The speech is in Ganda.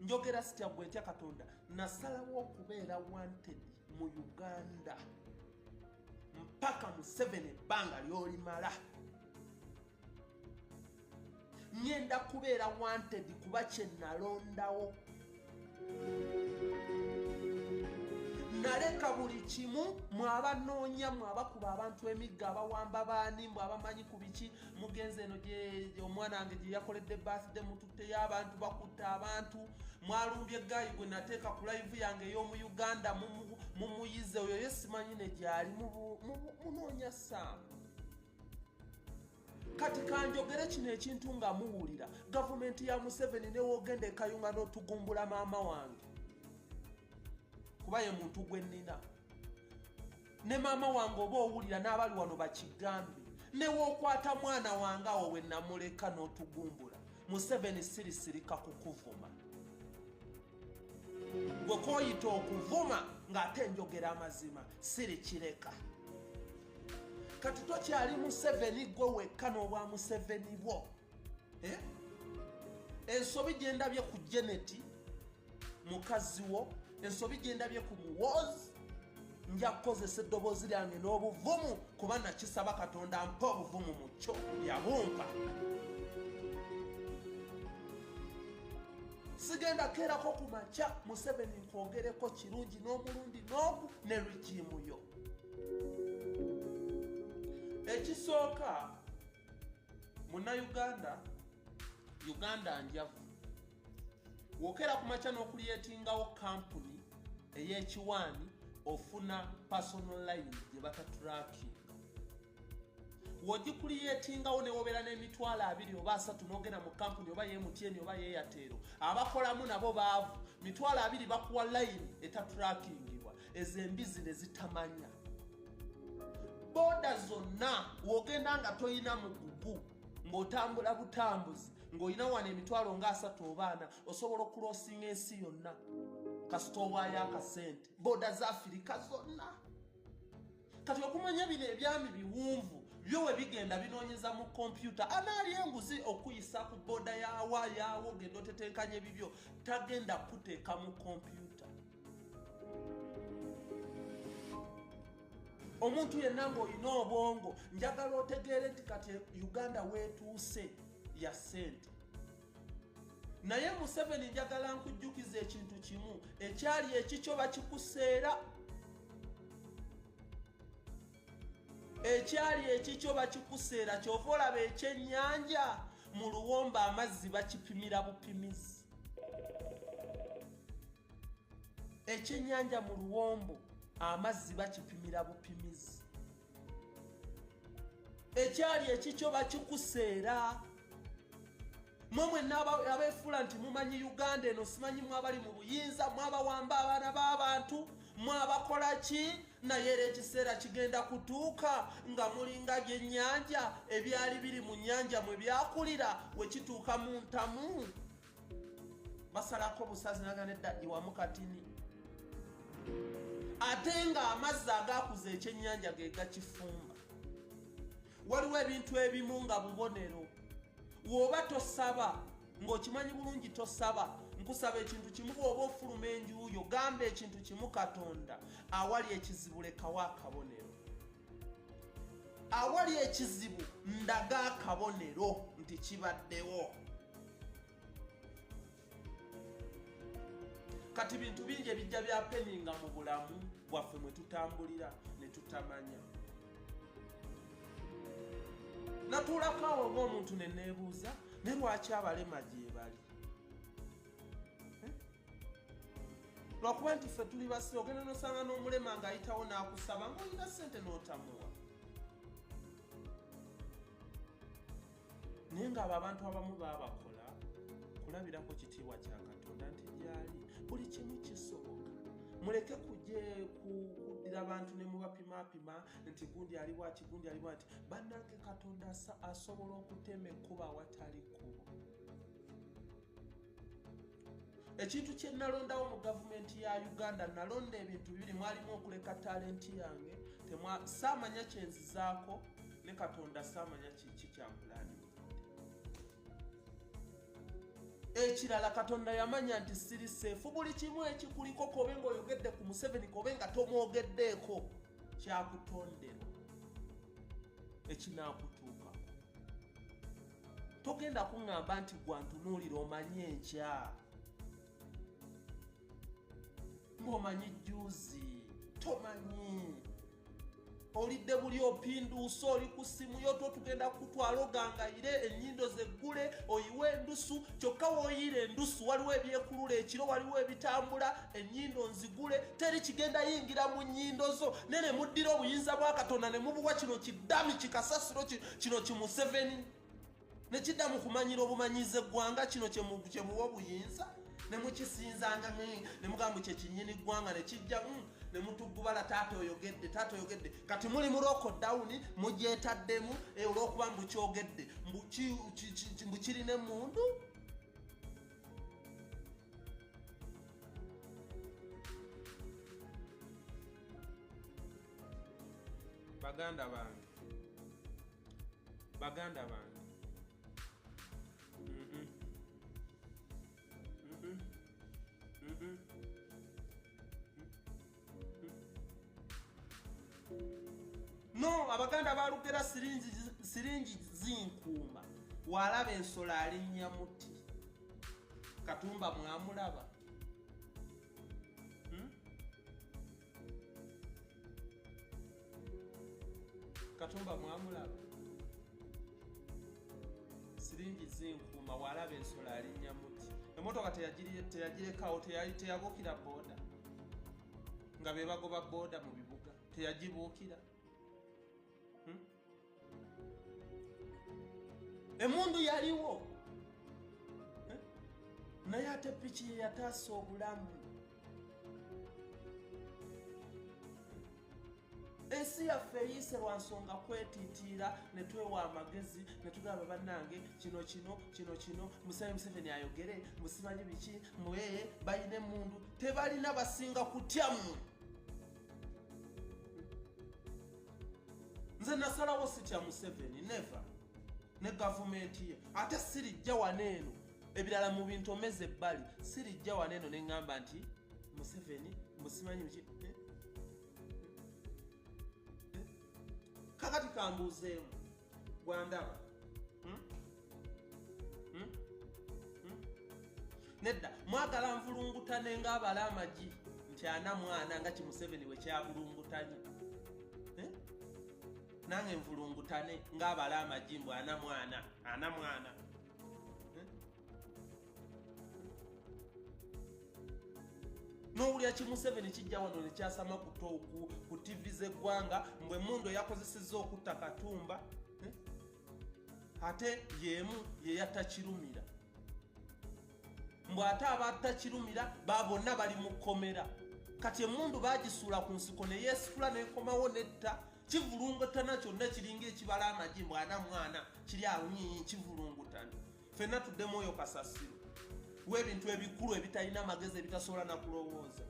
njogera sitya gwe ntya Katonda nasalawo okubeera wanted mu Uganda mpaka Museveni ebbanga lyolimala. Ngenda kubeera wanted kuba kye nalondawo. Naleka buli kimu mwabanoonya mwabakuba abantu emigga abawamba baani mwabamanyi ku biki mugenze eno gye omwana wange gye yakoledde birthday mututte y'abantu bakutta abantu mwalumbye gayi gwe nateeka ku live yange ey'omu Uganda mumuyize oyo ye simanyi ne gyali munoonya Sam. Kati kanjogere kino ekintu nga muwulira gavumenti ya Museveni ne wogenda ekayunga n'otugumbula maama wange kuba ye muntu gwe nnina ne maama wange oba owulira n'abali wano bakigambe ne wookwata mwana wange awo we namuleka n'otugumbula Museveni sirisirika kukuvuma gwe kooyita okuvuma ng'ate njogera amazima sirikireka. Kati tokyali Museveni gwe wekka n'obwa Museveni bwo. Ensobi gye ndabye ku Janet mukazi wo ensobi gye ndabye ku Muwoozi nja kukozesa eddoboozi lyange n'obuvumu kuba nakisaba Katonda mpa obuvumu mu kyo yabumpa. Sigenda keerako ku makya Museveni nkwogereko kirungi n'omulundi n'ogu ne rigimu yo. Ekisooka Munnayuganda Uganda njavu wokera ku makya n'okulyetingawo kampuni ey'ekiwaani ofuna personal line gye batatracking. Wogikuliyetingawo ne wobeera n'emitwalo 2 oba 3 n'ogenda mu kampuni oba MTN oba Airtel abakolamu nabo baavu mitwalo 2 bakuwa line etatrackingibwa ezo embizi ne zitamanya. Boda zonna wogenda nga toyina mugugu ng'otambula butambuzi ng'olina wano emitwalo nga 3 oba 4 osobola okulosinga ensi yonna kasita owaayo akasente boda za Afirika zonna. Kati okumanya bino ebyami biwunvu byo we bigenda binoonyeza mu kompyuta anaali enguzi okuyisa ku boda yaawo genda otetenkanya bibyo tagenda kuteeka mu kompyuta. Omuntu yenna ng'olina obwongo njagala otegeere nti kati Uganda weetuuse ya ssente. Naye Museveni njagala nkujjukiza ekintu kimu ekyali ekikyo bakikuseera. Ekyali ekikyo bakikuseera kyova olaba ekyennyanja mu Luwombo amazzi bakipimira bupimizi. Ekyennyanja mu Luwombo amazzi bakipimira bupimizi. Ekyali ekikyo bakikuseera. Mmwe n'abeefuula nti mumanyi Uganda eno simanyi mwabali mu buyinza mwabawamba abaana b'abantu mwabakola ki naye era ekiseera kigenda kutuuka nga mulinga byennyanja ebyali biri mu nnyanja mwe byakulira we kituuka mu ntamu basalako busazi naganedda iwamu katini ate nga amazzi agakuza ekyennyanja ge gakifumba. Waliwo ebintu ebimu nga bubonero woba tosaba ng'okimanyi bulungi tosaba nkusaba ekintu kimu bw'oba ofuluma enjuuyo gamba ekintu kimu Katonda awali ekizibu lekawo akabonero. Awali ekizibu ndaga akabonero nti kibaddewo. Kati bintu bingi ebijja byapeninga mu bulamu bwaffe mwe tutambulira ne tutamanya. Natuulako awo ng'omuntu ne neebuuza ne lwaki abalema gye bali. Lwakuba nti ffe tuli basi ogenda n'osanga n'omulema ng'ayitawo n'akusaba ng'olina ssente n'otamuwa. Naye ng'abo abantu abamu baabakola kulabirako kitiibwa kya Katonda nti gyali buli kimu kisoboka. Muleke kuddira abantu ne mubapimapima nti gundi ali bwati gundi ali bwati. Bannange Katonda asobola okutema ekkubo awatali kkubo. Ekintu kye nalondawo mu gavumenti ya Uganda nalonda ebintu bibiri mwalimu okuleka talenti yange saamanya kyenzizaako ne Katonda saamanya kiki kyampulani. ekirala Katonda yamanya nti siri seefu buli kimu ekikuliko kobe ng'oyogedde ku Museveni kobe nga tomwogeddeeko kyakutonderwa ekinaakutuukako. Togenda kuŋŋamba nti gwantunuulira omanyi enkya ng'omanyi jjuuzi tomanyi. Olidde buli opinduusa oli ku ssimu yo tugenda kutwala ogangayire ennyindo zeggule oyiwe endusu kyokka wooyira endusu waliwo ebyekulula ekiro waliwo ebitambula ennyindo nzigule teri kigenda yingira mu nnyindo zo nene muddira obuyinza bwa Katonda ne mubuwa kino kiddami kikasasiro kino kimuseveni ne kiddamu kumanyira obumanyize ggwanga kino kyemuwa obuyinza ne mukisinzanga ne mugamba kyekinnyini ggwanga ne kijja ne mutugubala taata oyogedde kati muli mu lockdown mugyetaddemu olw'okuba mbukyogedde mbukirina emundu. Baganda bange no abaganda balugera siringi zinkuuma walaba ensolo alinnya muti Katumba mwamulaba Katumba mwamulaba siringi zinkuuma walaba ensolo alinnya muti emotoka teyagirekawo teyabuukira booda nga be bagoba booda mu bibuga teyagibuukira. Emundu yaliwo naye ate piki ye yataasa obulamu. Ensi yaffe eyise lwa nsonga kwetiitiira ne twewa amagezi ne tugamba bannange kino Museveni ayogere musimanyi biki mweye balina emundu tebalina basinga kutyamu. Nze nasalawo sitya Museveni never ne gavumenti ye ate sirijja waneeno ebirala mu bintu omeze ebbali sirijja waneeno ne ŋŋamba nti Museveni musimanyi biki kakati kambuuzeemu gwandaba nedda mwagala nvulungutane ng'abala amagi nti ana mwana nga Museveni we kyabulungutanye nange nvulungutane ng'abala amagi mbu ana mwana n'owulira Museveni kijja wano ne kyasama ku TV z'eggwanga mbwe Emmundu yakozesezza okutta Katumba ate yeemu ye yatakirumira mbwe ate abatakirumira bonna bali mu kkomera kati Emmundu bagisuula ku nsiko ne yeesitula n'ekomawo netta kivulungutana kyonna kiringa ekibala amagi mbwe ana mwana kiri awo kivulungutana ffenna tuddemu oyo kasasiro w'ebintu ebikulu ebitalina amagezi ebitasobola na kulowooza.